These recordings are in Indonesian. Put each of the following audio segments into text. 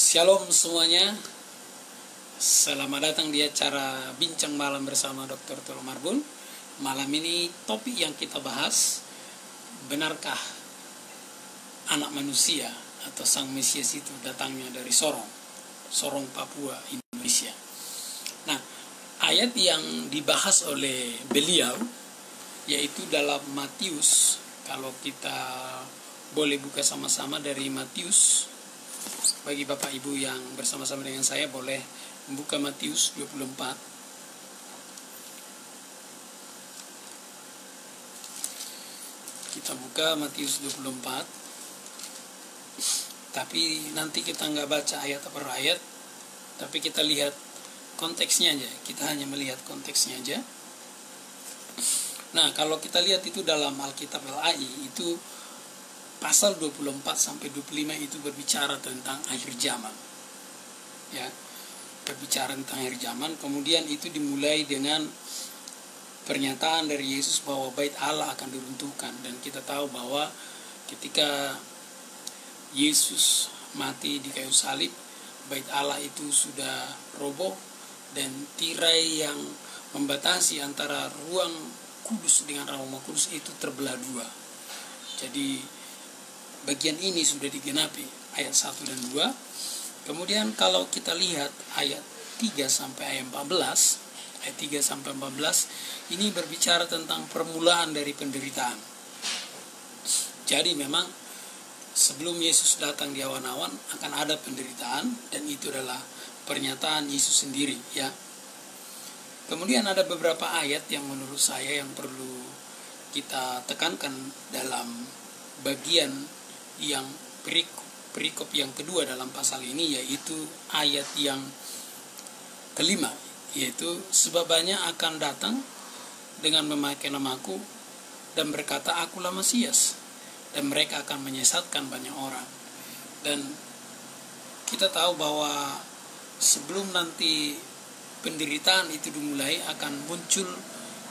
Shalom semuanya. Selamat datang di acara Bincang Malam bersama Dr. Tolo Marbun. Malam ini topik yang kita bahas, benarkah anak manusia atau sang Mesias itu datangnya dari Sorong, Papua, Indonesia. Nah, ayat yang dibahas oleh beliau yaitu dalam Matius. Kalau kita boleh buka sama-sama dari Matius. Bagi Bapak Ibu yang bersama-sama dengan saya boleh membuka Matius 24. Kita buka Matius 24. Tapi nanti kita nggak baca ayat per ayat, tapi kita lihat konteksnya aja. Kita hanya melihat konteksnya aja. Nah, kalau kita lihat itu dalam Alkitab LAI itu pasal 24 sampai 25 itu berbicara tentang akhir zaman. Ya. Berbicara tentang akhir zaman, kemudian itu dimulai dengan pernyataan dari Yesus bahwa bait Allah akan diruntuhkan, dan kita tahu bahwa ketika Yesus mati di kayu salib, bait Allah itu sudah roboh dan tirai yang membatasi antara ruang kudus dengan Rumah Kudus itu terbelah dua. Jadi bagian ini sudah digenapi ayat 1 dan 2. Kemudian kalau kita lihat ayat 3 sampai ayat 14, ayat 3 sampai 14 ini berbicara tentang permulaan dari penderitaan. Jadi memang sebelum Yesus datang di awan-awan akan ada penderitaan, dan itu adalah pernyataan Yesus sendiri, ya. Kemudian ada beberapa ayat yang menurut saya yang perlu kita tekankan dalam bagian yang perikop yang kedua dalam pasal ini, yaitu ayat yang kelima, yaitu sebab banyak akan datang dengan memakai namaku dan berkata akulah Mesias, dan mereka akan menyesatkan banyak orang. Dan kita tahu bahwa sebelum nanti penderitaan itu dimulai akan muncul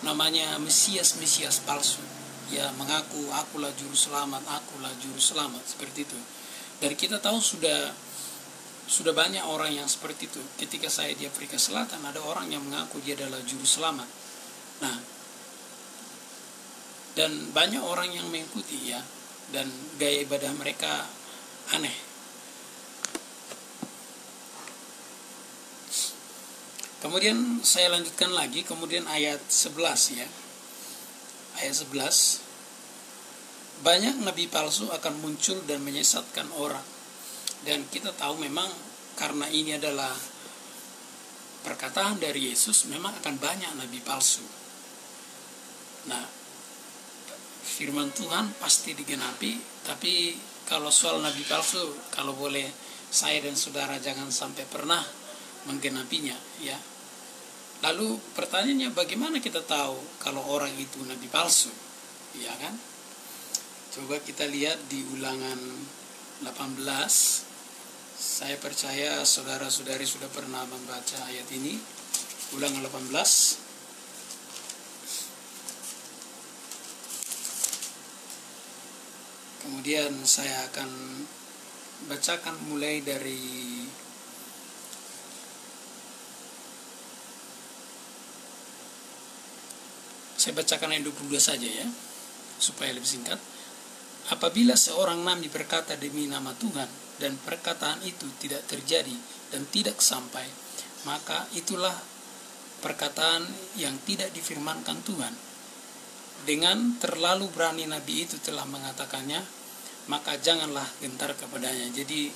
namanya Mesias palsu, ya, mengaku akulah juru selamat, seperti itu. Dan kita tahu sudah banyak orang yang seperti itu. Ketika saya di Afrika Selatan ada orang yang mengaku dia adalah juru selamat. Nah, dan banyak orang yang mengikuti, ya, dan gaya ibadah mereka aneh. Kemudian saya lanjutkan lagi, kemudian ayat 11, ya. Ayat 11, banyak nabi palsu akan muncul dan menyesatkan orang. Dan kita tahu memang karena ini adalah perkataan dari Yesus, memang akan banyak nabi palsu. Nah, firman Tuhan pasti digenapi, tapi kalau soal nabi palsu, kalau boleh saya dan saudara jangan sampai pernah menggenapinya, ya. Lalu pertanyaannya, bagaimana kita tahu kalau orang itu nabi palsu? Ya kan? Coba kita lihat di Ulangan 18. Saya percaya saudara-saudari sudah pernah membaca ayat ini. Ulangan 18. Kemudian saya akan bacakan mulai dari saya bacakan ayat 22 saja, ya, supaya lebih singkat. Apabila seorang nabi berkata demi nama Tuhan dan perkataan itu tidak terjadi dan tidak sampai, maka itulah perkataan yang tidak difirmankan Tuhan. Dengan terlalu berani nabi itu telah mengatakannya, maka janganlah gentar kepadanya. Jadi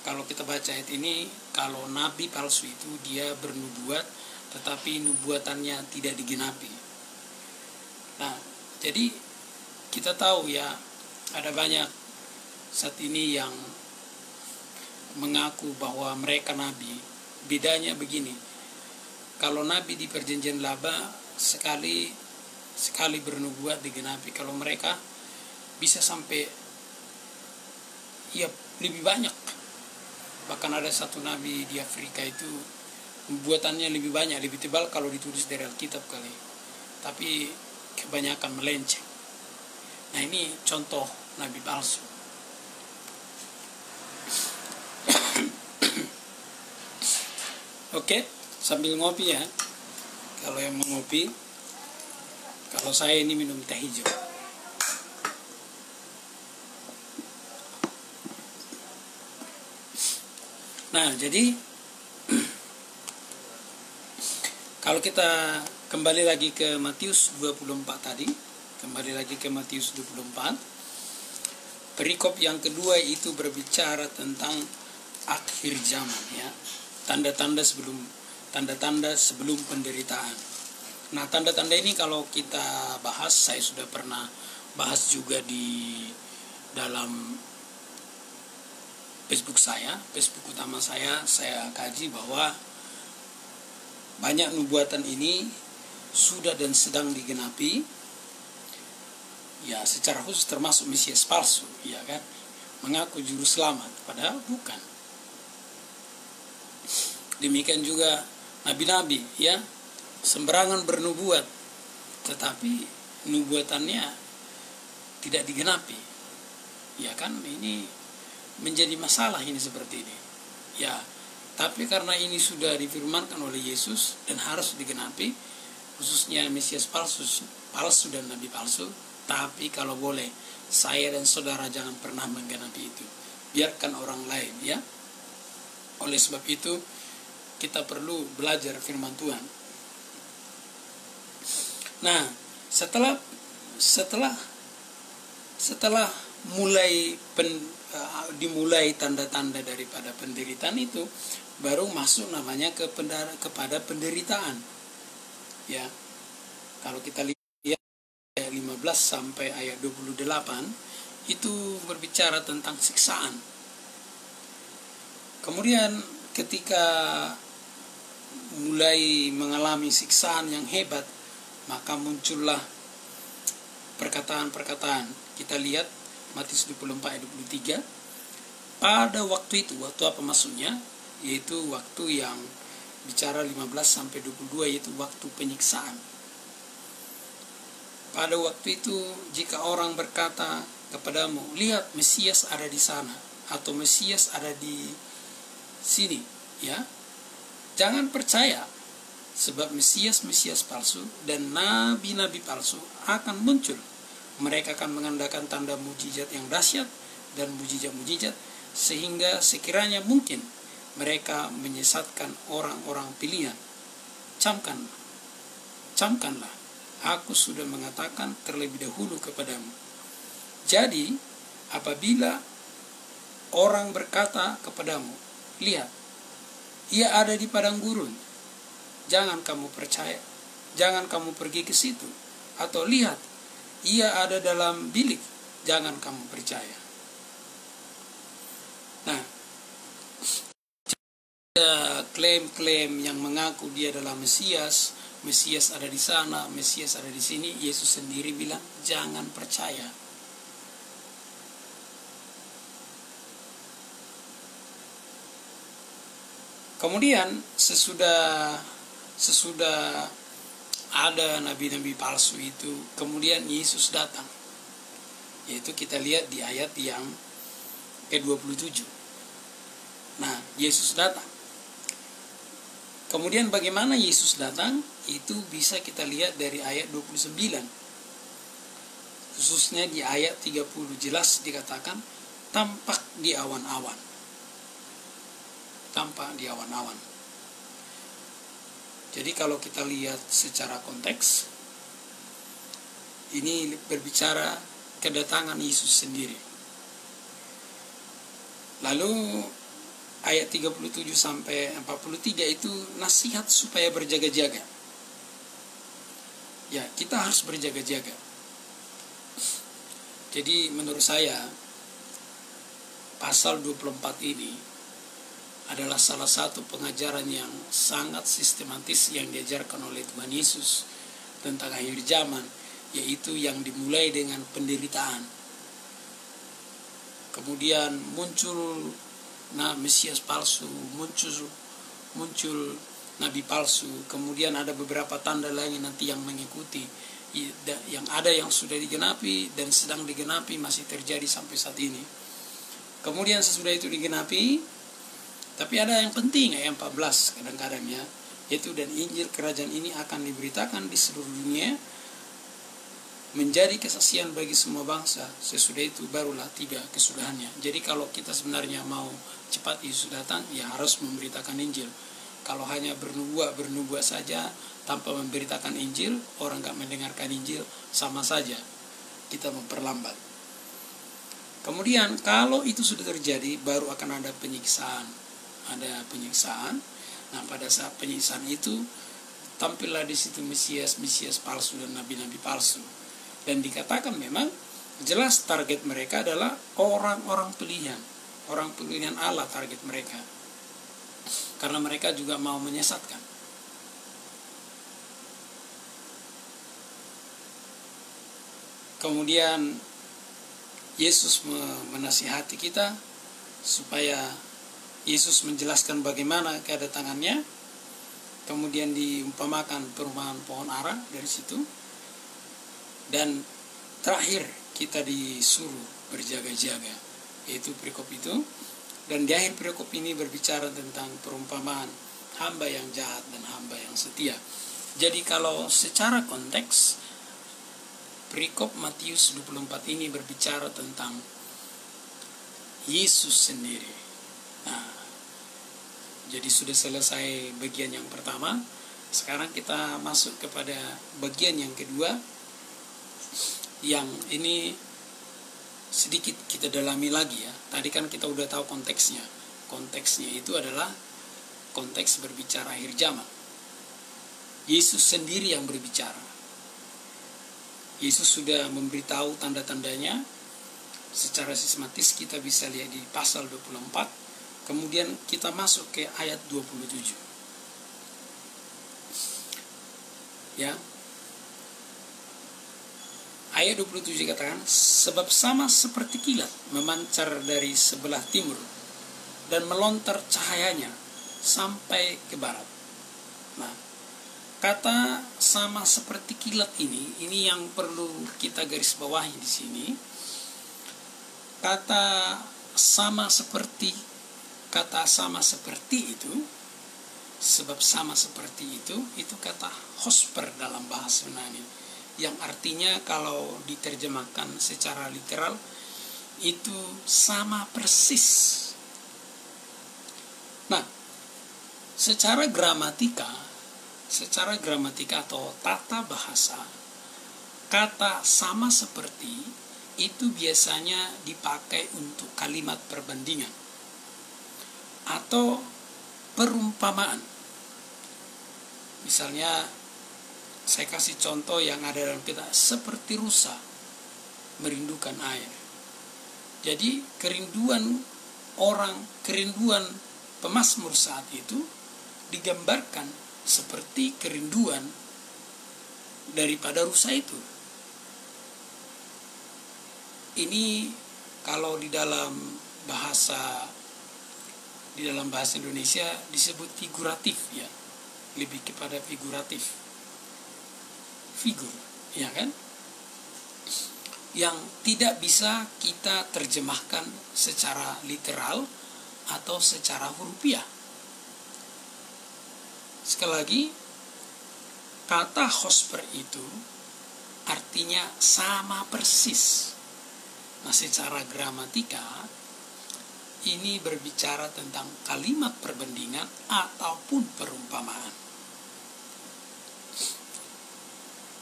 kalau kita baca ayat ini, kalau nabi palsu itu dia bernubuat tetapi nubuatannya tidak digenapi. Nah, jadi kita tahu, ya, ada banyak saat ini yang mengaku bahwa mereka nabi. Bedanya begini, kalau nabi di perjanjian lama sekali bernubuat digenapi. Kalau mereka bisa sampai, ya, lebih banyak. Bahkan ada satu nabi di Afrika itu nubuatannya lebih banyak, lebih tebal kalau ditulis dari Alkitab kali. Tapi kebanyakan melenceng. Nah, ini contoh nabi palsu. Oke, sambil ngopi ya. Kalau yang mau ngopi, kalau saya ini minum teh hijau. Nah, jadi kalau kita kembali lagi ke Matius 24 tadi, perikop yang kedua itu berbicara tentang akhir zaman ya. Tanda-tanda sebelum penderitaan. Nah, tanda-tanda ini kalau kita bahas, saya sudah pernah bahas juga di dalam Facebook utama saya kaji bahwa banyak nubuatan ini sudah dan sedang digenapi, ya secara khusus termasuk Mesias palsu, ya kan, mengaku juru selamat, padahal bukan. Demikian juga nabi-nabi, ya, sembarangan bernubuat, tetapi nubuatannya tidak digenapi, ya kan. Ini menjadi masalah ini seperti ini, ya. Tapi karena ini sudah difirmankan oleh Yesus dan harus digenapi, khususnya Mesias palsu dan nabi palsu. Tapi kalau boleh, saya dan saudara jangan pernah menggenapi itu. Biarkan orang lain, ya. Oleh sebab itu, kita perlu belajar firman Tuhan. Nah, setelah dimulai tanda-tanda daripada penderitaan itu, baru masuk namanya kepada penderitaan. Ya. Kalau kita lihat ayat 15 sampai ayat 28 itu berbicara tentang siksaan. Kemudian ketika mulai mengalami siksaan yang hebat, maka muncullah perkataan-perkataan. Kita lihat Matius 24 ayat 23. Pada waktu itu, waktu apa maksudnya? Yaitu waktu yang bicara 15 sampai 22, yaitu waktu penyiksaan. Pada waktu itu, jika orang berkata kepadamu, lihat Mesias ada di sana, atau Mesias ada di sini, ya, jangan percaya, sebab Mesias palsu dan nabi-nabi palsu akan muncul. Mereka akan mengadakan tanda mujizat yang dahsyat dan mujizat-mujizat, sehingga sekiranya mungkin mereka menyesatkan orang-orang pilihan. Camkanlah, aku sudah mengatakan terlebih dahulu kepadamu. Jadi, apabila orang berkata kepadamu, lihat, ia ada di padang gurun, jangan kamu percaya, jangan kamu pergi ke situ. Atau lihat, ia ada dalam bilik, jangan kamu percaya. Nah, ada klaim-klaim yang mengaku dia adalah Mesias ada di sana, Mesias ada di sini. Yesus sendiri bilang, jangan percaya. Kemudian sesudah ada nabi-nabi palsu itu, kemudian Yesus datang. Yaitu kita lihat di ayat yang ke-27. Nah, Yesus datang. Kemudian bagaimana Yesus datang? Itu bisa kita lihat dari ayat 29. Khususnya di ayat 30 jelas dikatakan, tampak di awan-awan. Jadi kalau kita lihat secara konteks, ini berbicara kedatangan Yesus sendiri. Lalu ayat 37 sampai 43 itu nasihat supaya berjaga-jaga. Ya, kita harus berjaga-jaga. Jadi menurut saya pasal 24 ini adalah salah satu pengajaran yang sangat sistematis yang diajarkan oleh Tuhan Yesus tentang akhir zaman, yaitu yang dimulai dengan penderitaan. Kemudian muncul Mesias palsu, muncul nabi palsu, kemudian ada beberapa tanda lain nanti yang mengikuti, yang ada yang sudah digenapi dan sedang digenapi, masih terjadi sampai saat ini. Kemudian sesudah itu digenapi, Tapi ada yang penting, ayat 14 kadang-kadang ya, yaitu dan Injil kerajaan ini akan diberitakan di seluruh dunia menjadi kesaksian bagi semua bangsa. Sesudah itu barulah tiba kesudahannya. Jadi kalau kita sebenarnya mau cepat Yesus datang, ya harus memberitakan Injil. Kalau hanya bernubuat saja tanpa memberitakan Injil, orang gak mendengarkan Injil, sama saja kita memperlambat. Kemudian kalau itu sudah terjadi, baru akan ada penyiksaan. Ada penyiksaan. Nah, pada saat penyiksaan itu tampillah di situ Mesias palsu dan nabi-nabi palsu. Dan dikatakan memang jelas target mereka adalah orang-orang pilihan. Orang pilihan Allah target mereka. Karena mereka juga mau menyesatkan. Kemudian Yesus menasihati kita supaya Yesus menjelaskan bagaimana kedatangannya. Kemudian diumpamakan perumahan pohon ara dari situ. Dan terakhir kita disuruh berjaga-jaga, yaitu perikop itu. Dan di akhir perikop ini berbicara tentang perumpamaan hamba yang jahat dan hamba yang setia. Jadi kalau secara konteks, perikop Matius 24 ini berbicara tentang Yesus sendiri. Nah, jadi sudah selesai bagian yang pertama. Sekarang kita masuk kepada bagian yang kedua, yang ini sedikit kita dalami lagi ya. Tadi kan kita udah tahu konteksnya. Konteksnya itu adalah konteks berbicara akhir zaman. Yesus sendiri yang berbicara. Yesus sudah memberitahu tanda-tandanya secara sistematis, kita bisa lihat di pasal 24. Kemudian kita masuk ke ayat 27. Ya. Ayat 27 katakan, sebab sama seperti kilat memancar dari sebelah timur dan melontar cahayanya sampai ke barat. Nah, kata sama seperti kilat ini yang perlu kita garis bawahi di sini. Kata sama seperti itu, sebab sama seperti itu kata hosper dalam bahasa Yunani, yang artinya kalau diterjemahkan secara literal itu sama persis. Nah, secara gramatika atau tata bahasa, kata sama seperti itu biasanya dipakai untuk kalimat perbandingan atau perumpamaan. Misalnya saya kasih contoh yang ada dalam kita, seperti rusa merindukan air. Jadi kerinduan pemazmur saat itu digambarkan seperti kerinduan daripada rusa itu. Ini kalau di dalam bahasa Indonesia disebut figuratif ya, lebih kepada figuratif, figur, ya kan? Yang tidak bisa kita terjemahkan secara literal atau secara hurufiah. Sekali lagi, kata hosper itu artinya sama persis. Nah, secara gramatika ini berbicara tentang kalimat perbandingan ataupun perumpamaan.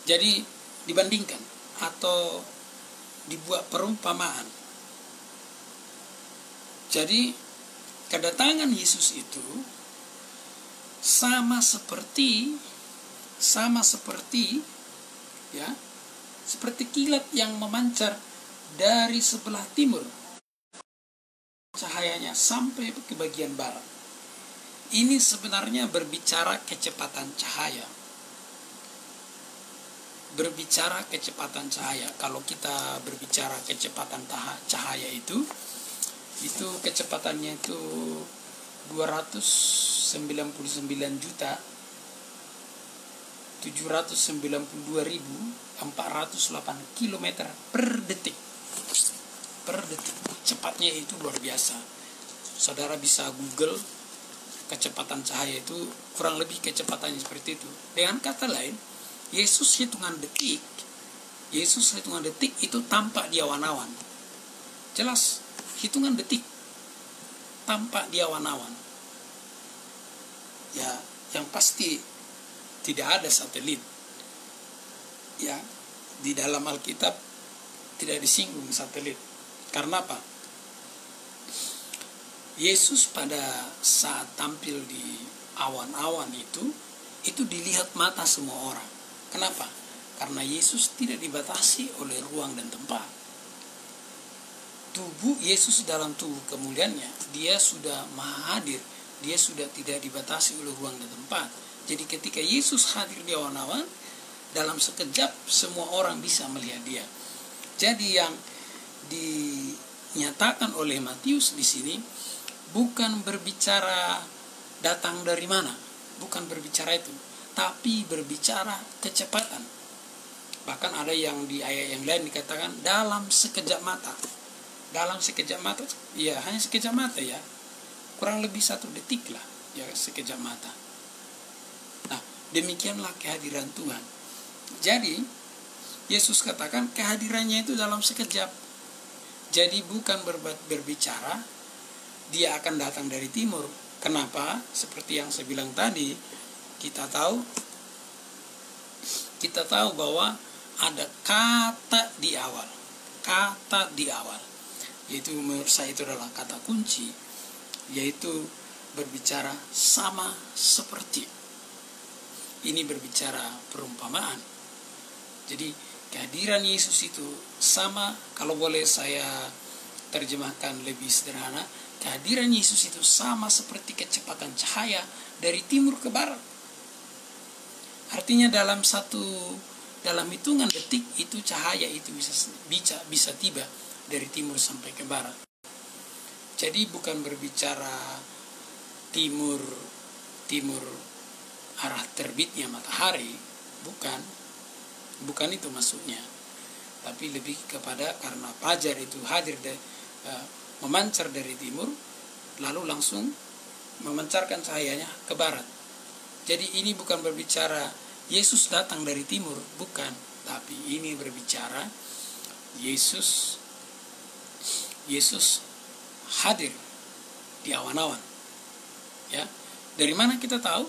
Jadi dibandingkan atau dibuat perumpamaan. Jadi kedatangan Yesus itu sama seperti ya, seperti kilat yang memancar dari sebelah timur, cahayanya sampai ke bagian barat. Ini sebenarnya berbicara kecepatan cahaya. Kalau kita berbicara kecepatan cahaya itu kecepatannya itu 299.792.408 km per detik. Cepatnya itu luar biasa. Saudara bisa Google kecepatan cahaya itu kurang lebih kecepatannya seperti itu. Dengan kata lain, Yesus hitungan detik itu tampak di awan-awan. Jelas, hitungan detik tampak di awan-awan. Ya, yang pasti tidak ada satelit. Ya, di dalam Alkitab tidak disinggung satelit. Karena apa? Yesus pada saat tampil di awan-awan itu dilihat mata semua orang. Kenapa? Karena Yesus tidak dibatasi oleh ruang dan tempat. Tubuh Yesus dalam tubuh kemuliaannya, dia sudah maha hadir. Dia sudah tidak dibatasi oleh ruang dan tempat. Jadi ketika Yesus hadir di awan-awan, dalam sekejap semua orang bisa melihat dia. Jadi yang dinyatakan oleh Matius di sini bukan berbicara datang dari mana, bukan berbicara itu, tapi berbicara kecepatan. Bahkan ada yang di ayat yang lain dikatakan dalam sekejap mata. Dalam sekejap mata, ya hanya sekejap mata ya, kurang lebih 1 detik lah, ya sekejap mata. Nah, demikianlah kehadiran Tuhan. Jadi Yesus katakan kehadirannya itu dalam sekejap. Jadi bukan berbicara dia akan datang dari timur. Kenapa? Seperti yang saya bilang tadi, kita tahu bahwa ada kata di awal. Kata di awal. Yaitu menurut saya itu adalah kata kunci. Yaitu berbicara sama seperti. Ini berbicara perumpamaan. Jadi kehadiran Yesus itu sama, kalau boleh saya terjemahkan lebih sederhana, kehadiran Yesus itu sama seperti kecepatan cahaya dari timur ke barat. Artinya dalam hitungan detik itu cahaya itu bisa tiba dari timur sampai ke barat. Jadi bukan berbicara timur arah terbitnya matahari, bukan itu maksudnya. Tapi lebih kepada karena fajar itu hadir memancar dari timur, lalu langsung memancarkan cahayanya ke barat. Jadi ini bukan berbicara Yesus datang dari timur, bukan. Tapi ini berbicara Yesus hadir di awan-awan. Ya, dari mana kita tahu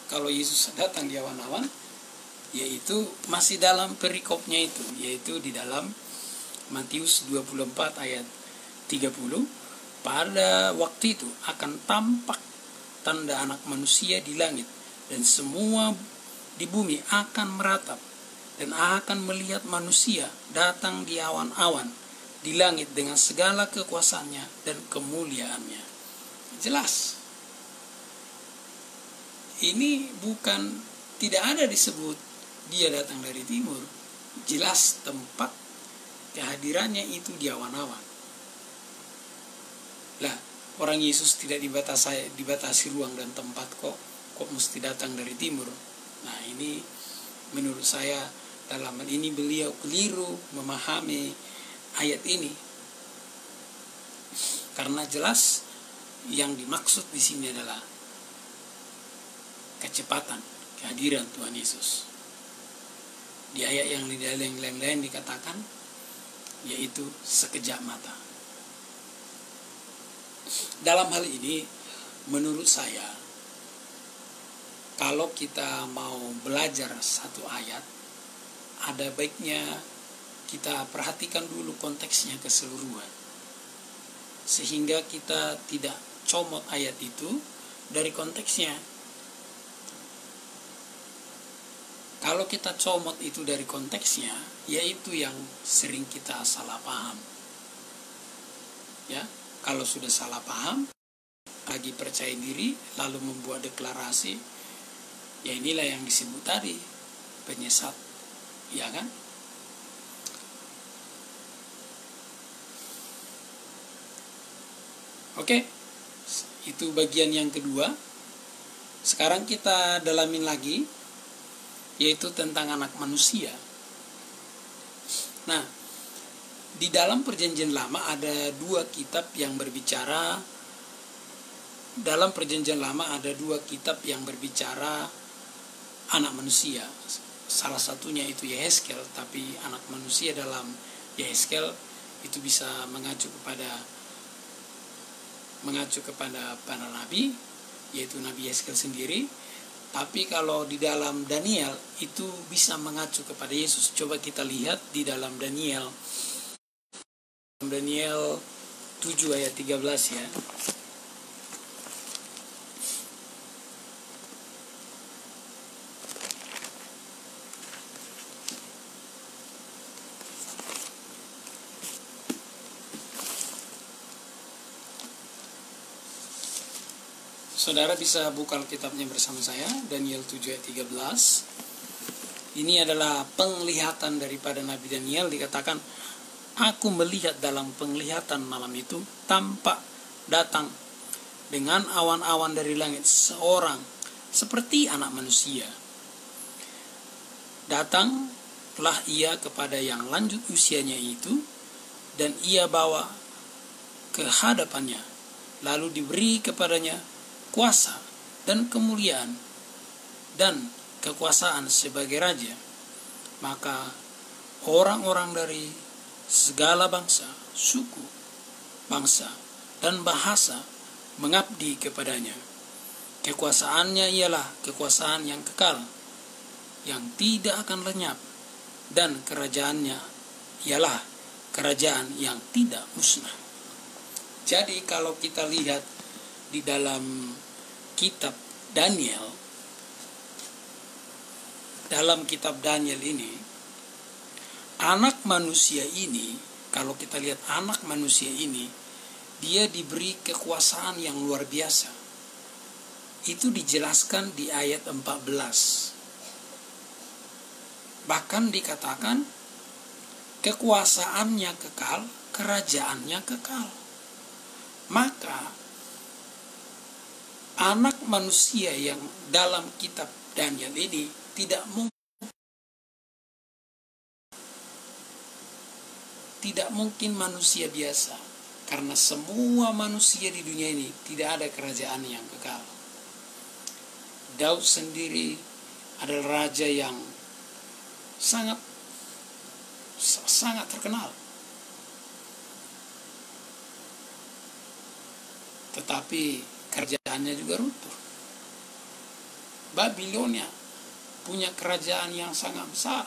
kalau Yesus datang di awan-awan? Yaitu masih dalam perikopnya itu, yaitu di dalam Matius 24 ayat 30. Pada waktu itu akan tampak tanda anak manusia di langit, dan semua di bumi akan meratap dan akan melihat manusia datang di awan-awan di langit dengan segala kekuasaannya dan kemuliaannya. Jelas. Ini tidak ada disebut dia datang dari timur. Jelas tempat kehadirannya itu di awan-awan. Lah, orang Yesus tidak dibatasi ruang dan tempat kok mesti datang dari timur. Nah, ini menurut saya dalam hal ini beliau keliru memahami ayat ini. Karena jelas yang dimaksud di sini adalah kecepatan kehadiran Tuhan Yesus. Di ayat yang lain dikatakan yaitu sekejap mata. Dalam hal ini menurut saya, kalau kita mau belajar satu ayat, ada baiknya kita perhatikan dulu konteksnya keseluruhan, sehingga kita tidak comot ayat itu dari konteksnya. Kalau kita comot itu dari konteksnya, yaitu yang sering kita salah paham. Ya, kalau sudah salah paham, lagi percaya diri, lalu membuat deklarasi, ya inilah yang disebut tadi, penyesat. Ya kan? Oke, itu bagian yang kedua. Sekarang kita dalamin lagi, yaitu tentang anak manusia. Nah, di dalam perjanjian lama ada 2 kitab yang berbicara dalam perjanjian lama ada 2 kitab yang berbicara anak manusia. Salah satunya itu Yehezkel, tapi anak manusia dalam Yehezkel itu bisa mengacu kepada para nabi, yaitu Nabi Yehezkel sendiri. Tapi kalau di dalam Daniel itu bisa mengacu kepada Yesus. Coba kita lihat di dalam Daniel 7 ayat 13 ya. Saudara bisa buka kitabnya bersama saya, Daniel 7 ayat 13. Ini adalah penglihatan daripada Nabi Daniel. Dikatakan, aku melihat dalam penglihatan malam itu, tampak datang dengan awan-awan dari langit seorang seperti anak manusia. Datanglah ia kepada yang lanjut usianya itu, dan ia bawa ke hadapannya, lalu diberi kepadanya kuasa dan kemuliaan dan kekuasaan sebagai raja. Maka orang-orang dari segala bangsa, suku, bangsa, dan bahasa mengabdi kepadanya. Kekuasaannya ialah kekuasaan yang kekal, yang tidak akan lenyap, dan kerajaannya ialah kerajaan yang tidak musnah. Jadi kalau kita lihat di dalam kitab Daniel, dalam kitab Daniel ini, anak manusia ini, kalau kita lihat anak manusia ini, dia diberi kekuasaan yang luar biasa. Itu dijelaskan di ayat 14. Bahkan dikatakan kekuasaannya kekal, kerajaannya kekal. Maka anak manusia yang dalam kitab Daniel ini tidak mungkin manusia biasa, karena semua manusia di dunia ini tidak ada kerajaan yang kekal. Daud sendiri adalah raja yang sangat terkenal, tetapi kerajaannya juga runtuh. Babilonia punya kerajaan yang sangat besar,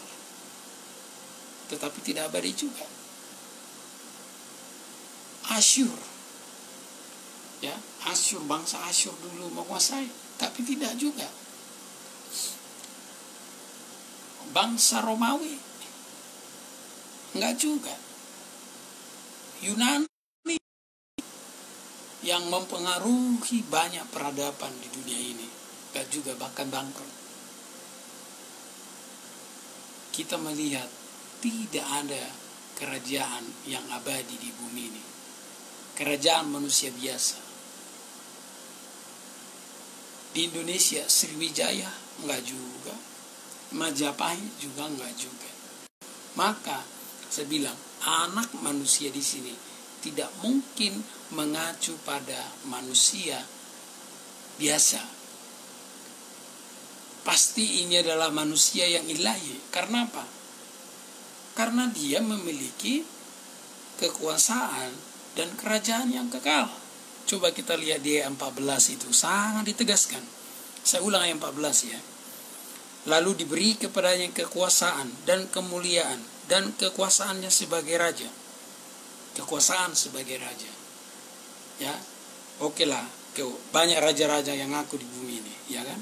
tetapi tidak abadi juga. Asyur, ya, bangsa Asyur dulu menguasai, tapi tidak juga. Bangsa Romawi, enggak juga. Yunani yang mempengaruhi banyak peradaban di dunia ini, enggak juga, bahkan bangkrut. Kita melihat tidak ada kerajaan yang abadi di bumi ini. Kerajaan manusia biasa. Di Indonesia Sriwijaya enggak juga, Majapahit juga enggak juga. Maka saya bilang anak manusia di sini tidak mungkin mengacu pada manusia biasa. Pasti ini adalah manusia yang ilahi. Karena apa? Karena dia memiliki kekuasaan dan kerajaan yang kekal. Coba kita lihat di ayat 14 itu, sangat ditegaskan. Saya ulang ayat 14 ya. Lalu diberi kepadanya kekuasaan dan kemuliaan dan kekuasaannya sebagai raja. Kekuasaan sebagai raja. Ya, oke lah, banyak raja-raja yang ngaku di bumi ini, ya kan?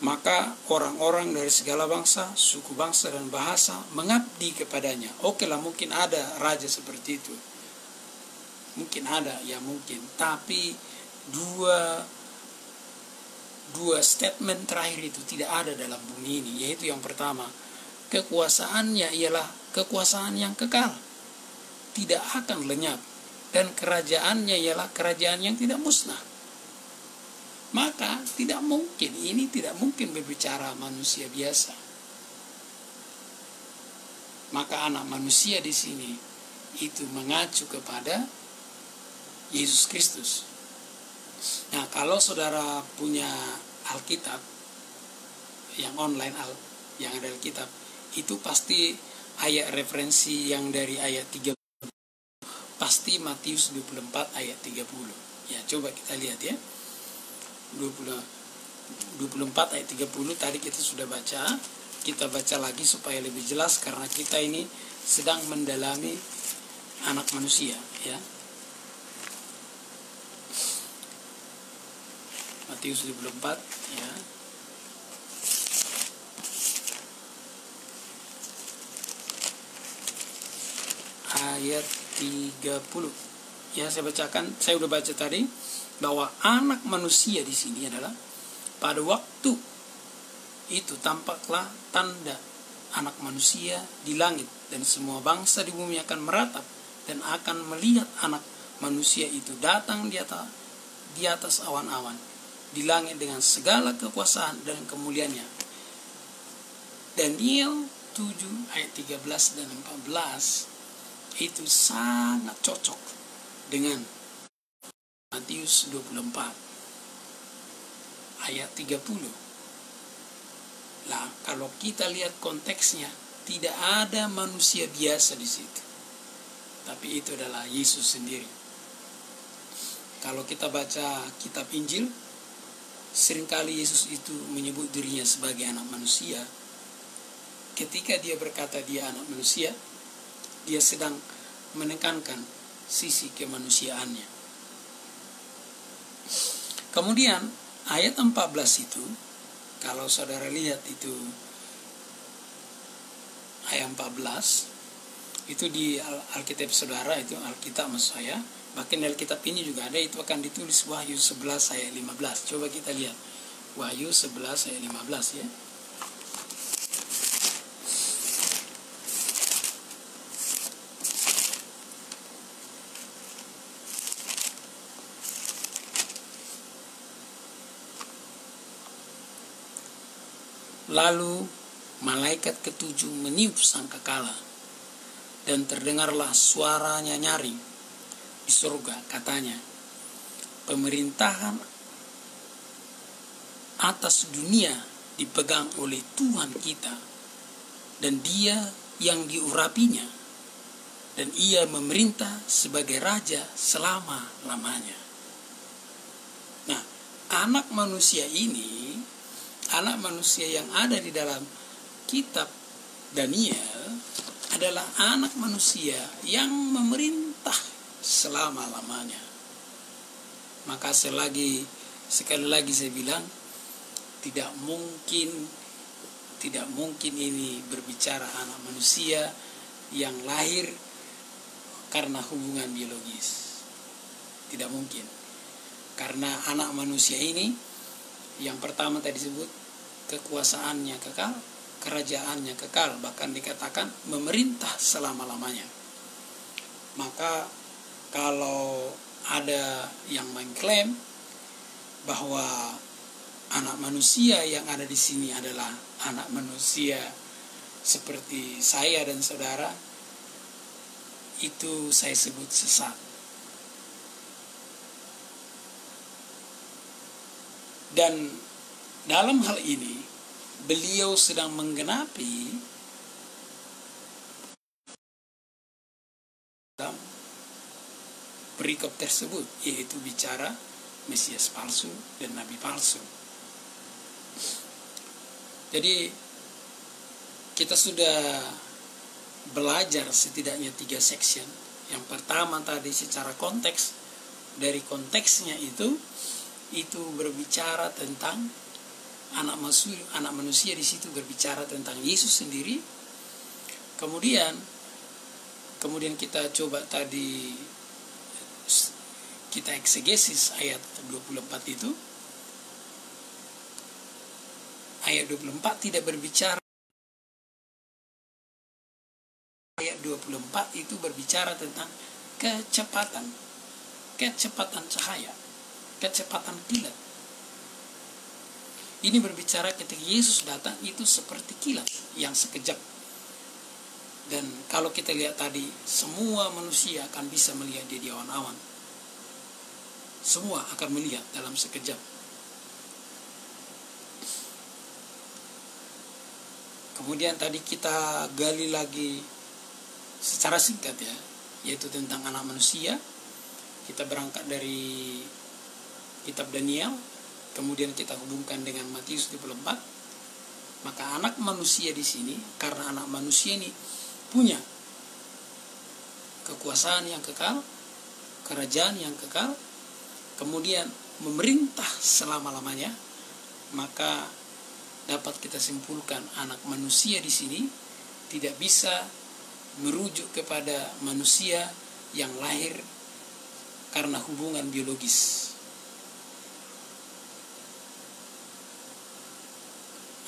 Maka orang-orang dari segala bangsa, suku bangsa dan bahasa mengabdi kepadanya. Oke lah, mungkin ada raja seperti itu. Mungkin ada, ya mungkin. Tapi dua statement terakhir itu tidak ada dalam bumi ini. Yaitu yang pertama, kekuasaannya ialah kekuasaan yang kekal, tidak akan lenyap, dan kerajaannya ialah kerajaan yang tidak musnah. Maka tidak mungkin berbicara manusia biasa. Maka anak manusia di sini itu mengacu kepada Yesus Kristus. Nah, kalau saudara punya Alkitab yang online, yang ada Alkitab, itu pasti ayat referensi yang dari ayat 30, pasti Matius 24 ayat 30. Ya, coba kita lihat ya. 24 ayat 30 tadi kita sudah baca. Kita baca lagi supaya lebih jelas, karena kita ini sedang mendalami anak manusia, ya. Matius 24 ya. Ayat 30. Ya, saya bacakan. Saya sudah baca tadi bahwa anak manusia di sini adalah pada waktu itu tampaklah tanda anak manusia di langit, dan semua bangsa di bumi akan meratap dan akan melihat anak manusia itu datang di atas awan-awan di langit dengan segala kekuasaan dan kemuliaannya. Daniel 7 ayat 13 dan 14 itu sangat cocok dengan Matius 24 ayat 30. Lah, kalau kita lihat konteksnya, tidak ada manusia biasa di situ, tapi itu adalah Yesus sendiri. Kalau kita baca kitab Injil, seringkali Yesus itu menyebut dirinya sebagai anak manusia. Ketika dia berkata dia anak manusia, dia sedang menekankan sisi kemanusiaannya. Kemudian ayat 14 itu, kalau saudara lihat itu ayat 14, itu di Alkitab saudara, itu Alkitab maksud saya. Bahkan Alkitab ini juga ada, itu akan ditulis Wahyu 11 ayat 15. Coba kita lihat Wahyu 11 ayat 15 ya. Lalu malaikat ketujuh meniup sangkakala, dan terdengarlah suaranya nyaring di surga, katanya, pemerintahan atas dunia dipegang oleh Tuhan kita, dan Dia yang diurapinya, dan Ia memerintah sebagai Raja selama-lamanya. Nah, anak manusia ini, anak manusia yang ada di dalam kitab Daniel adalah anak manusia yang memerintah selama-lamanya. Maka sekali lagi saya bilang, tidak mungkin ini berbicara anak manusia yang lahir karena hubungan biologis. Tidak mungkin. Karena anak manusia ini, yang pertama tadi disebut, kekuasaannya kekal, kerajaannya kekal, bahkan dikatakan memerintah selama-lamanya. Maka kalau ada yang mengklaim bahwa anak manusia yang ada di sini adalah anak manusia seperti saya dan saudara, itu saya sebut sesat. Dan dalam hal ini, beliau sedang menggenapi dalam perikop tersebut, yaitu bicara Mesias palsu dan Nabi palsu. Jadi kita sudah belajar setidaknya 3 section. Yang pertama tadi secara konteks, dari konteksnya itu berbicara tentang anak manusia di situ berbicara tentang Yesus sendiri. Kemudian kita coba tadi kita eksegesis ayat 24 itu. Ayat 24 tidak berbicara. Ayat 24 itu berbicara tentang kecepatan cahaya, kecepatan kilat. Ini berbicara ketika Yesus datang itu seperti kilat yang sekejap. Dan kalau kita lihat tadi, semua manusia akan bisa melihat dia di awan-awan. Semua akan melihat dalam sekejap. Kemudian tadi kita gali lagi secara singkat ya, yaitu tentang anak manusia. Kita berangkat dari kitab Daniel, kemudian kita hubungkan dengan Matius 24. Maka anak manusia di sini, karena anak manusia ini punya kekuasaan yang kekal, kerajaan yang kekal, kemudian memerintah selama-lamanya, maka dapat kita simpulkan anak manusia di sini tidak bisa merujuk kepada manusia yang lahir karena hubungan biologis.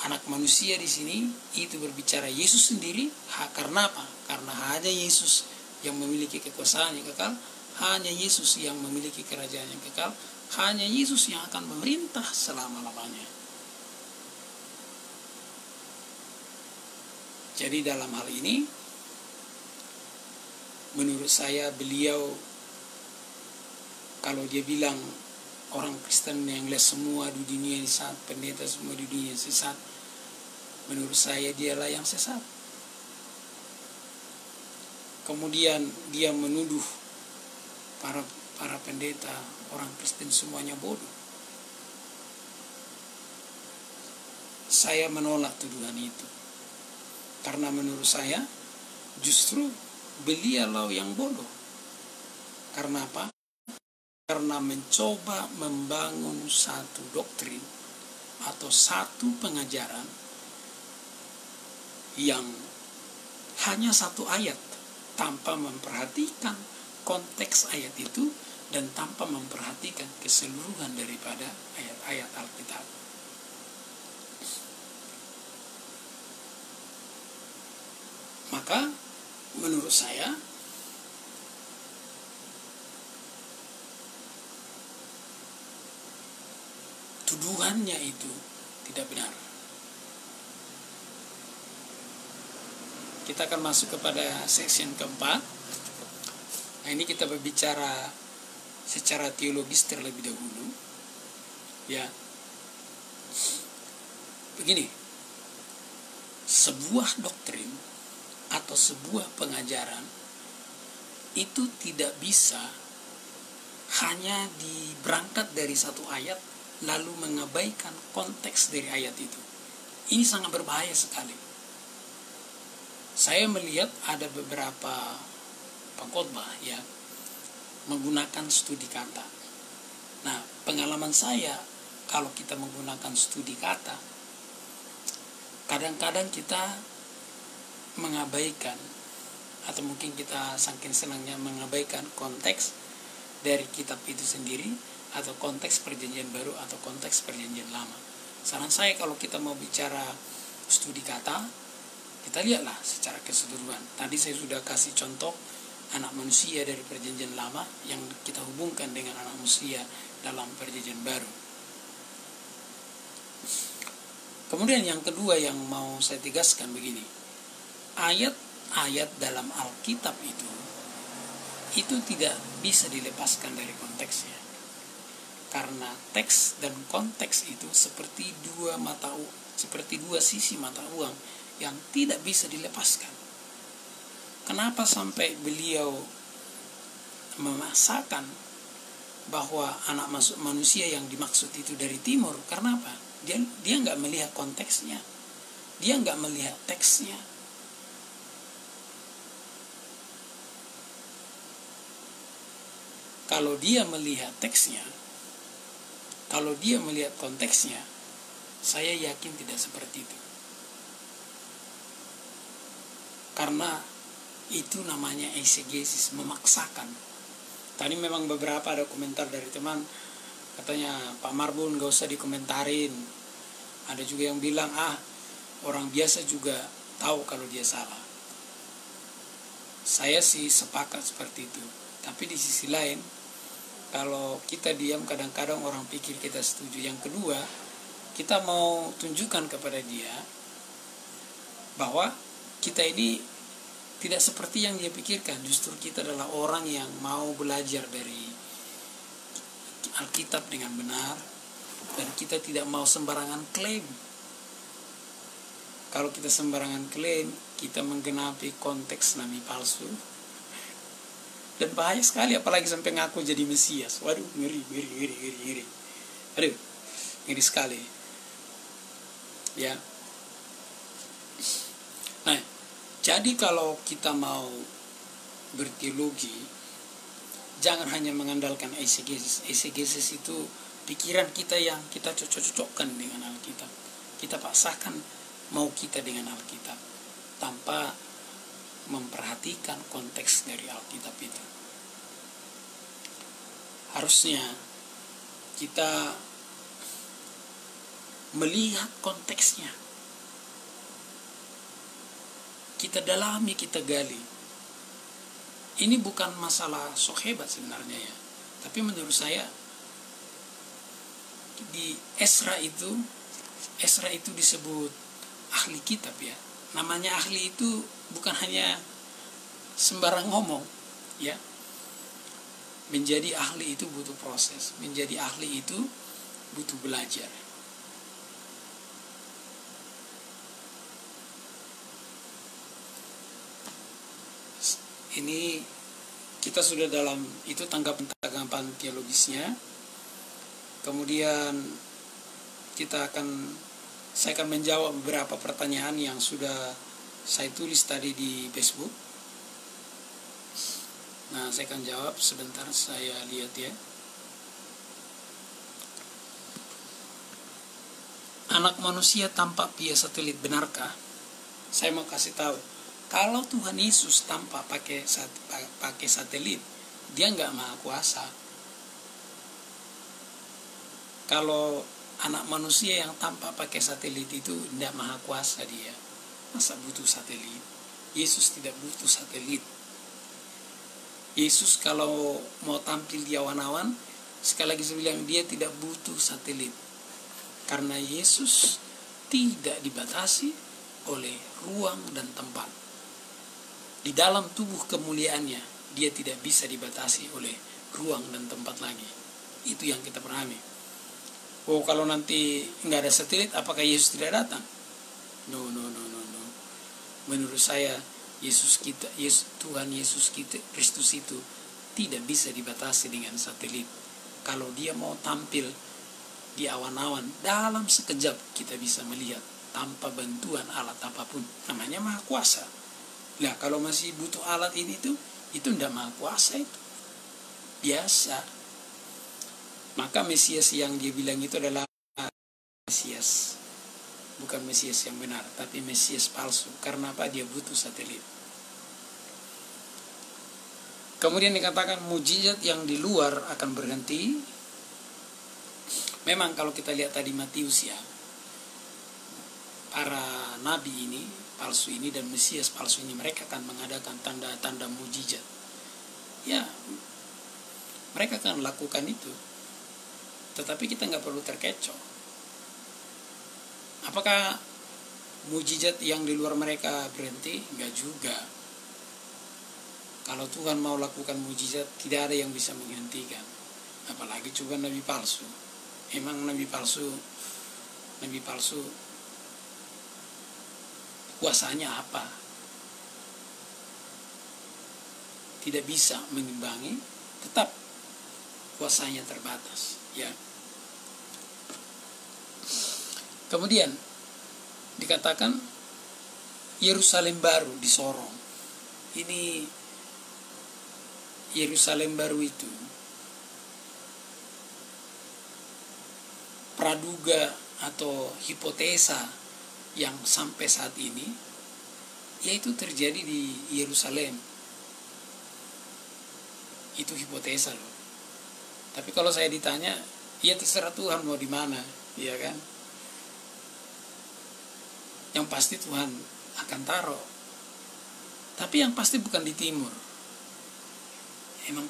Anak manusia di sini itu berbicara Yesus sendiri. Karena apa? Karena hanya Yesus yang memiliki kekuasaan yang kekal, hanya Yesus yang memiliki kerajaan yang kekal, hanya Yesus yang akan memerintah selama-lamanya. Jadi dalam hal ini, menurut saya beliau, kalau dia bilang orang Kristen yang lihat semua di dunia ini sesat, pendeta semua di dunia sesat, menurut saya dialah yang sesat. Kemudian dia menuduh para pendeta, orang Kristen semuanya bodoh. Saya menolak tuduhan itu. Karena menurut saya justru beliau yang bodoh. Karena apa? Karena mencoba membangun satu doktrin atau satu pengajaran yang hanya satu ayat, tanpa memperhatikan konteks ayat itu dan tanpa memperhatikan keseluruhan daripada ayat-ayat Alkitab. Maka menurut saya tuduhannya itu tidak benar. Kita akan masuk kepada section keempat. Nah, ini kita berbicara secara teologis terlebih dahulu. Ya. Begini. Sebuah doktrin atau sebuah pengajaran itu tidak bisa hanya berangkat dari satu ayat lalu mengabaikan konteks dari ayat itu. Ini sangat berbahaya sekali. Saya melihat ada beberapa pengkhotbah ya menggunakan studi kata. Nah, pengalaman saya kalau kita menggunakan studi kata, kadang-kadang kita mengabaikan, atau mungkin kita saking senangnya mengabaikan konteks dari kitab itu sendiri, atau konteks perjanjian baru atau konteks perjanjian lama. Saran saya kalau kita mau bicara studi kata, kita lihatlah secara keseluruhan. Tadi saya sudah kasih contoh anak manusia dari perjanjian lama yang kita hubungkan dengan anak manusia dalam perjanjian baru. Kemudian yang kedua yang mau saya tegaskan begini. Ayat-ayat dalam Alkitab itu tidak bisa dilepaskan dari konteksnya. Karena teks dan konteks itu seperti dua sisi mata uang yang tidak bisa dilepaskan. Kenapa sampai beliau memaksakan bahwa anak manusia yang dimaksud itu dari timur? Karena apa? Dia nggak melihat konteksnya, dia nggak melihat teksnya. Kalau dia melihat teksnya, kalau dia melihat konteksnya, saya yakin tidak seperti itu. Karena itu namanya eisegesis, memaksakan. Tadi memang beberapa ada komentar dari teman, katanya Pak Marbun gak usah dikomentarin. Ada juga yang bilang, orang biasa juga tahu kalau dia salah. Saya sih sepakat seperti itu. Tapi di sisi lain, kalau kita diam kadang-kadang orang pikir kita setuju. Yang kedua, kita mau tunjukkan kepada dia bahwa kita ini tidak seperti yang dia pikirkan. Justru kita adalah orang yang mau belajar dari Alkitab dengan benar, dan kita tidak mau sembarangan klaim. Kalau kita sembarangan klaim, kita menggenapi konteks nabi palsu. Dan bahaya sekali, apalagi sampai ngaku jadi Mesias. Waduh, ngeri. Aduh, ngeri sekali. Ya. Nah, jadi kalau kita mau berteologi, jangan hanya mengandalkan eisegesis. Eisegesis itu pikiran kita yang kita cocok-cocokkan dengan Alkitab. Kita paksakan mau kita dengan Alkitab tanpa memperhatikan konteks dari Alkitab itu. Harusnya kita melihat konteksnya. Kita dalami, kita gali. Ini bukan masalah sok hebat sebenarnya ya. Tapi menurut saya di Ezra itu disebut ahli kitab ya. Namanya ahli itu bukan hanya sembarang ngomong ya. Menjadi ahli itu butuh proses. Menjadi ahli itu butuh belajar. Ini kita sudah dalam itu tanggapan teologisnya. Kemudian saya akan menjawab beberapa pertanyaan yang sudah saya tulis tadi di Facebook. Nah, saya akan jawab sebentar, saya lihat ya. Anak manusia tampak via satelit, benarkah? Saya mau kasih tahu. Kalau Tuhan Yesus tampak pakai satelit, dia nggak maha kuasa. Kalau anak manusia yang tampak pakai satelit itu tidak maha kuasa dia. Masa butuh satelit? Yesus tidak butuh satelit. Yesus kalau mau tampil di awan-awan, sekali lagi saya bilang, dia tidak butuh satelit. Karena Yesus tidak dibatasi oleh ruang dan tempat. Di dalam tubuh kemuliaannya, dia tidak bisa dibatasi oleh ruang dan tempat lagi. Itu yang kita pahami. Oh, kalau nanti nggak ada satelit, apakah Yesus tidak datang? No. Menurut saya, Tuhan Yesus kita, Kristus itu tidak bisa dibatasi dengan satelit. Kalau dia mau tampil di awan-awan, dalam sekejap kita bisa melihat tanpa bantuan alat apapun. Namanya maha kuasa. Nah, kalau masih butuh alat ini itu tidak maha kuasa itu. Biasa. Maka Mesias yang dia bilang itu adalah Mesias. Bukan Mesias yang benar, tapi Mesias palsu. Karena apa? Dia butuh satelit. Kemudian dikatakan mujizat yang di luar akan berhenti. Memang kalau kita lihat tadi Matius ya, para nabi ini, palsu ini dan Mesias palsu ini, mereka akan mengadakan tanda-tanda mujizat. Ya, mereka akan lakukan itu. Tetapi kita nggak perlu terkecoh. Apakah mujizat yang di luar mereka berhenti? Nggak juga. Kalau Tuhan mau lakukan mujizat, tidak ada yang bisa menghentikan. Apalagi juga nabi palsu. Emang nabi palsu kuasanya apa? Tidak bisa mengimbangi, tetap kuasanya terbatas, ya. Kemudian dikatakan Yerusalem baru disorong. Ini Yerusalem baru itu praduga atau hipotesa yang sampai saat ini, yaitu terjadi di Yerusalem. Itu hipotesa loh. Tapi kalau saya ditanya, ya terserah Tuhan mau di mana, ya kan? Yang pasti Tuhan akan taruh. Tapi yang pasti bukan di timur. Emang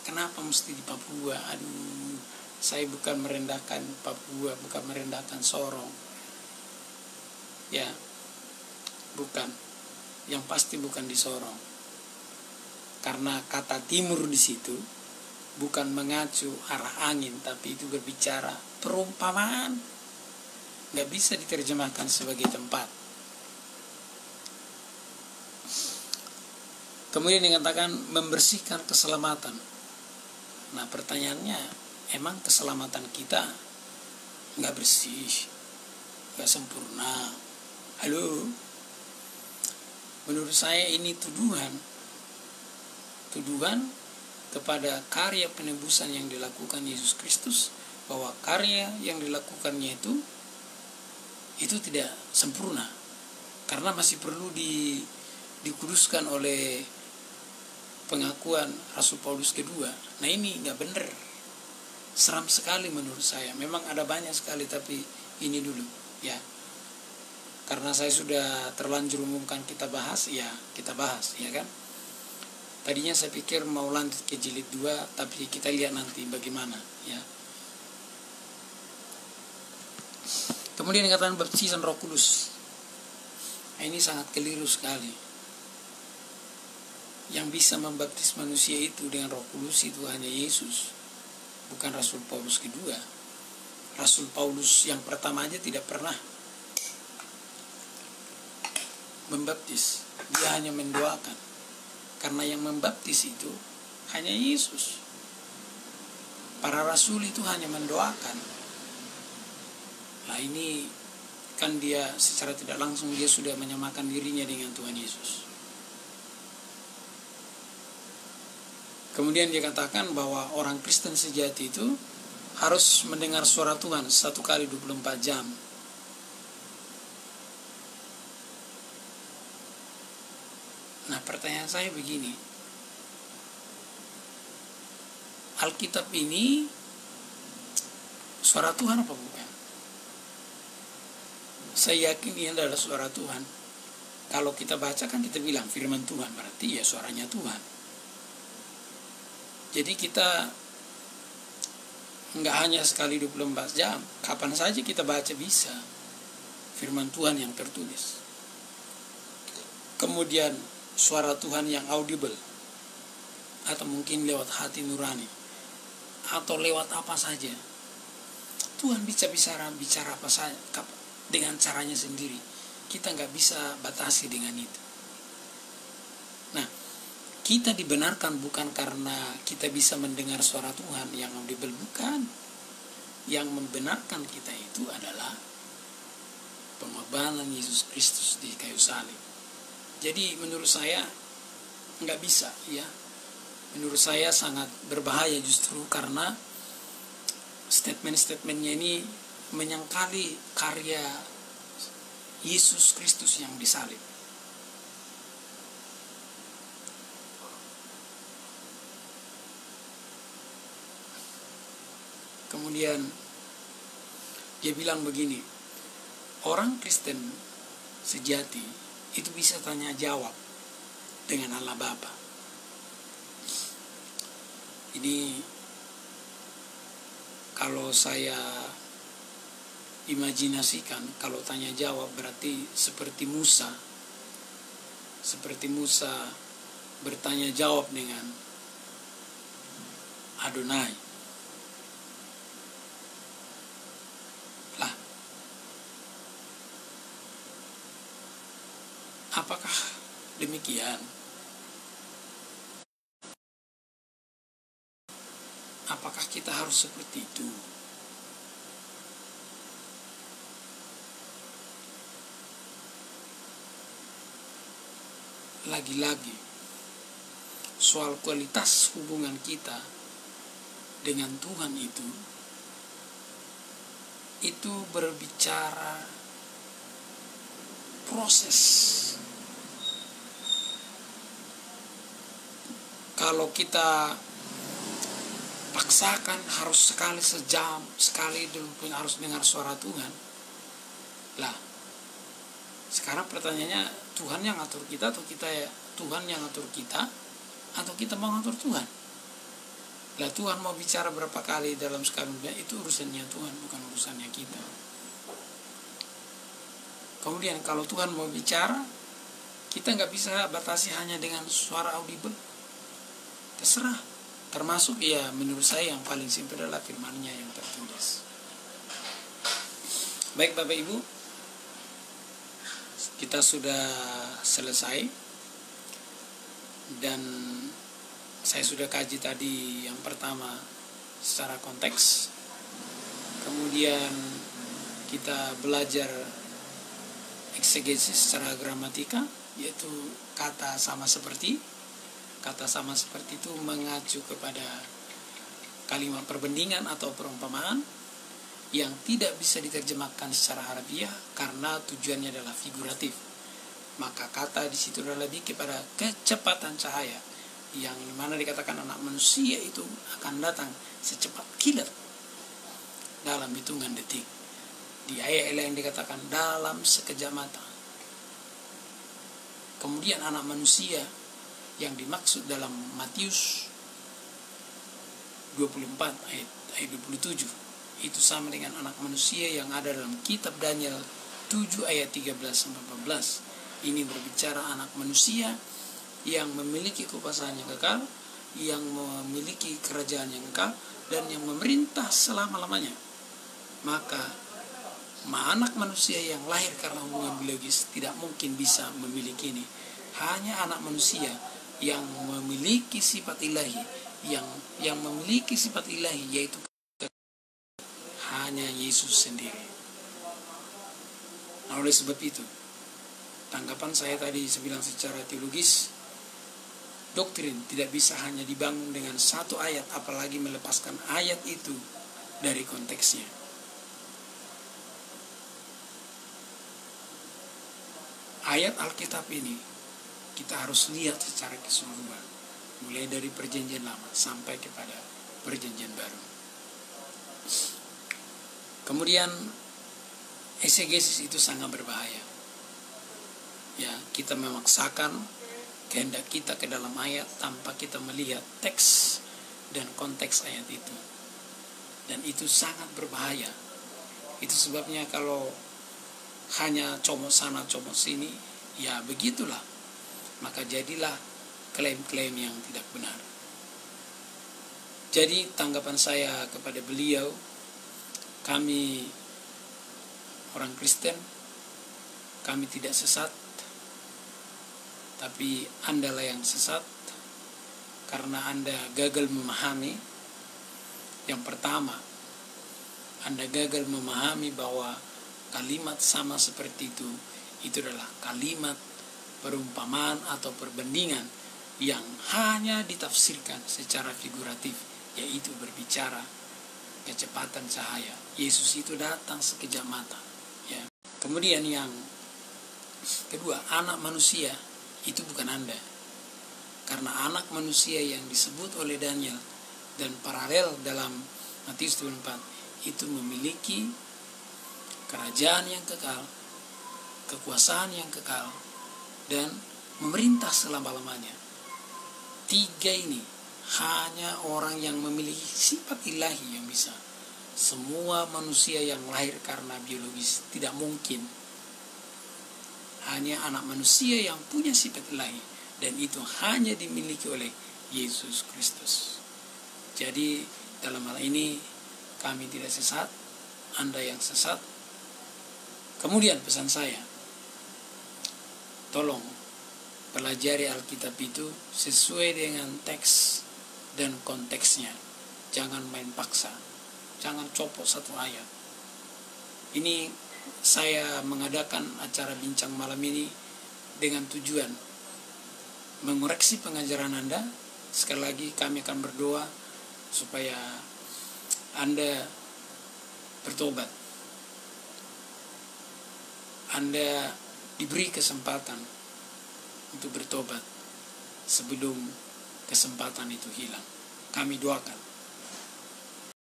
kenapa mesti di Papua? Aduh, saya bukan merendahkan Papua, bukan merendahkan Sorong. Ya, bukan. Yang pasti bukan di Sorong. Karena kata timur di situ bukan mengacu arah angin, tapi itu berbicara perumpamaan. Nggak bisa diterjemahkan sebagai tempat. Kemudian dikatakan membersihkan keselamatan. Nah pertanyaannya, emang keselamatan kita nggak bersih, nggak sempurna? Halo? Menurut saya ini tuduhan kepada karya penebusan yang dilakukan Yesus Kristus, bahwa karya yang dilakukannya itu tidak sempurna, karena masih perlu dikuduskan oleh pengakuan Rasul Paulus kedua. Nah ini nggak benar, seram sekali menurut saya. Memang ada banyak sekali, tapi ini dulu ya, karena saya sudah terlanjur umumkan kita bahas, ya kita bahas ya kan. Tadinya saya pikir mau lanjut ke jilid 2, tapi kita lihat nanti bagaimana ya. Kemudian dikatakan baptisan Roh Kudus. Nah, ini sangat keliru sekali. Yang bisa membaptis manusia itu dengan Roh Kudus itu hanya Yesus, bukan Rasul Paulus kedua. Rasul Paulus yang pertama aja tidak pernah membaptis, dia hanya mendoakan. Karena yang membaptis itu hanya Yesus. Para rasul itu hanya mendoakan. Nah ini kan dia secara tidak langsung dia sudah menyamakan dirinya dengan Tuhan Yesus. Kemudian dia katakan bahwa orang Kristen sejati itu harus mendengar suara Tuhan 1 kali 24 jam. Nah pertanyaan saya begini, Alkitab ini suara Tuhan apa bukan? Saya yakin ini adalah suara Tuhan. Kalau kita baca kan kita bilang firman Tuhan, berarti ya suaranya Tuhan. Jadi kita nggak hanya sekali 24 jam, kapan saja kita baca bisa firman Tuhan yang tertulis. Kemudian suara Tuhan yang audible, atau mungkin lewat hati nurani, atau lewat apa saja. Tuhan bisa bicara apa saja dengan caranya sendiri. Kita nggak bisa batasi dengan itu. Nah, kita dibenarkan bukan karena kita bisa mendengar suara Tuhan yang audible, bukan. Yang membenarkan kita itu adalah pengorbanan Yesus Kristus di kayu salib. Jadi menurut saya nggak bisa ya. Menurut saya sangat berbahaya justru karena statement-statementnya ini menyangkali karya Yesus Kristus yang disalib. Kemudian dia bilang begini, orang Kristen sejati itu bisa tanya jawab dengan Allah Bapa. Ini kalau saya imajinasikan, kalau tanya jawab berarti seperti Musa bertanya jawab dengan Adonai. Lah, apakah demikian? Apakah kita harus seperti itu? Lagi-lagi soal kualitas hubungan kita dengan Tuhan itu berbicara proses. Kalau kita paksakan harus sekali sejam, sekali dulu harus dengar suara Tuhan. Lah, sekarang pertanyaannya, Tuhan yang ngatur kita atau kita ya? Tuhan yang ngatur kita atau kita mau ngatur Tuhan? Lah, Tuhan mau bicara berapa kali dalam sekali, itu urusannya Tuhan, bukan urusannya kita. Kemudian kalau Tuhan mau bicara, kita nggak bisa batasi hanya dengan suara audible. Terserah. Termasuk ya menurut saya yang paling simpel adalah firman-Nya yang tertulis. Baik Bapak Ibu, kita sudah selesai dan saya sudah kaji tadi yang pertama secara konteks. Kemudian kita belajar eksegesis secara gramatika, yaitu kata sama seperti. Kata sama seperti itu mengacu kepada kalimat perbandingan atau perumpamaan yang tidak bisa diterjemahkan secara harfiah karena tujuannya adalah figuratif. Maka kata di situ adalah lebih kepada kecepatan cahaya, yang mana dikatakan anak manusia itu akan datang secepat kilat dalam hitungan detik. Di ayat yang dikatakan dalam sekejap mata. Kemudian anak manusia yang dimaksud dalam Matius 24 ayat 27 itu sama dengan anak manusia yang ada dalam kitab Daniel 7 ayat 13-14. Ini berbicara anak manusia yang memiliki kekuasaan yang kekal, yang memiliki kerajaan yang kekal, dan yang memerintah selama-lamanya. Maka anak manusia yang lahir karena hubungan biologis tidak mungkin bisa memiliki ini. Hanya anak manusia yang memiliki sifat ilahi, yang memiliki sifat ilahi, yaitu hanya Yesus sendiri. Nah, oleh sebab itu, tanggapan saya tadi saya bilang secara teologis, doktrin tidak bisa hanya dibangun dengan satu ayat, apalagi melepaskan ayat itu dari konteksnya. Ayat Alkitab ini kita harus lihat secara keseluruhan, mulai dari perjanjian lama sampai kepada perjanjian baru. Kemudian eksegesis itu sangat berbahaya. Ya, kita memaksakan kehendak kita ke dalam ayat tanpa kita melihat teks dan konteks ayat itu. Dan itu sangat berbahaya. Itu sebabnya kalau hanya comot sana comot sini, ya begitulah. Maka jadilah klaim-klaim yang tidak benar. Jadi tanggapan saya kepada beliau, kami orang Kristen, kami tidak sesat, tapi Andalah yang sesat, karena Anda gagal memahami. Yang pertama, Anda gagal memahami bahwa kalimat sama seperti itu adalah kalimat perumpamaan atau perbandingan yang hanya ditafsirkan secara figuratif, yaitu berbicara kecepatan cahaya. Yesus itu datang sekejap mata. Ya. Kemudian yang kedua, anak manusia itu bukan Anda. Karena anak manusia yang disebut oleh Daniel dan paralel dalam Matius 24 itu memiliki kerajaan yang kekal, kekuasaan yang kekal, dan memerintah selama-lamanya. Tiga ini hanya orang yang memiliki sifat ilahi yang bisa. Semua manusia yang lahir karena biologis tidak mungkin. Hanya anak manusia yang punya sifat ilahi, dan itu hanya dimiliki oleh Yesus Kristus. Jadi dalam hal ini kami tidak sesat, Anda yang sesat. Kemudian pesan saya, tolong pelajari Alkitab itu sesuai dengan teks dan konteksnya. Jangan main paksa. Jangan copot satu ayat. Ini saya mengadakan acara bincang malam ini dengan tujuan mengoreksi pengajaran Anda. Sekali lagi kami akan berdoa supaya Anda bertobat. Anda diberi kesempatan untuk bertobat sebelum kesempatan itu hilang. Kami doakan